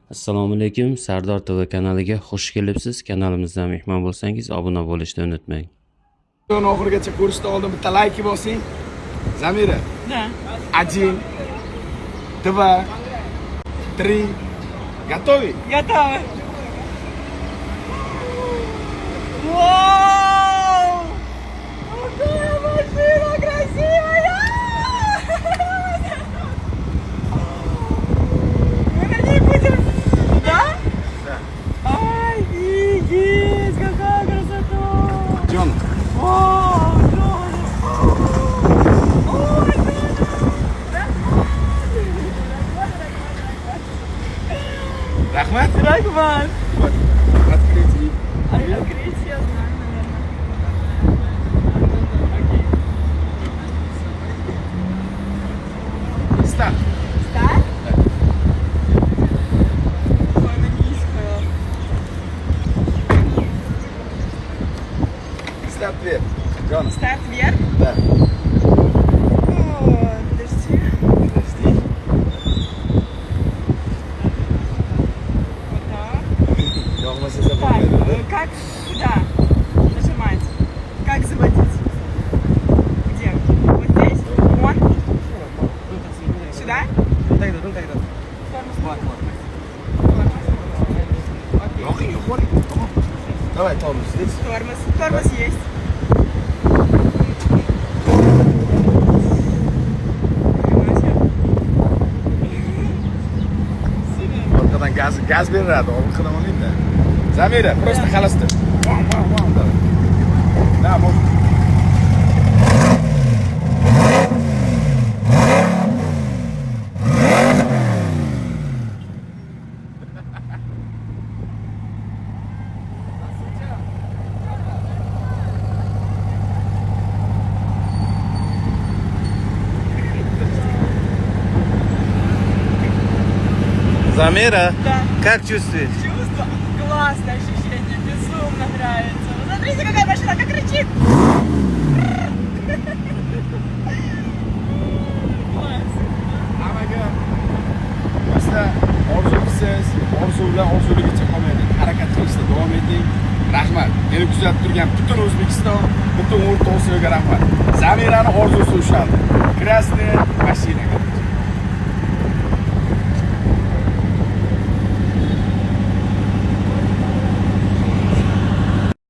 Assalomu alaykum, Sardor TV kanaliga xush kelibsiz. Kanalimizga mehmon bo'lsangiz, obuna bo'lishni unutmang. Videoni oxirigacha ko'rishdan oldin bitta like bosing. Zamira. Да. 1, 2, 3. Готовы? Готовы. Вау! Какая машина красивая! Мы на ней будем... Да? Да. Офигеть, какая красота! Джон. Вау, Джон! Ой, Rahmat. Рахман! Открытие. Открыть я знаю, наверное. Старт. Старт? Ой, она низкая. Старт вверх. Джон. Старт вверх? Да. О, подожди. Подожди. Вот так. Yog'masa Так, zabolaydi. как куда нажимать? Как заводить? Где? Вот здесь? Вон? Сюда? Окей. Yoqing yuqori. Tamam. Давай, tormoz. Здесь. Тормоз. Тормоз есть. Orqadan gaz beriladi, orqadan olmaydi. Zamira, просто xalasta. Vam, vam, vam. Da, можно. Замира, Да. как чувствуешь? Чувство классное ощущение, безумно нравится. Смотрите, какая машина, как кричит. Класс. Hammaga asta orzu qilsangiz, orzu bilan orzuligicha qolmaydi. Harakat qilishda davom eting. Rahmat. Meni kuzatib turgan butun O'zbekiston, butun O'rta Osiyoga rahmat. Zamirani orzusi ushaldi. Krasnoy mashinaga.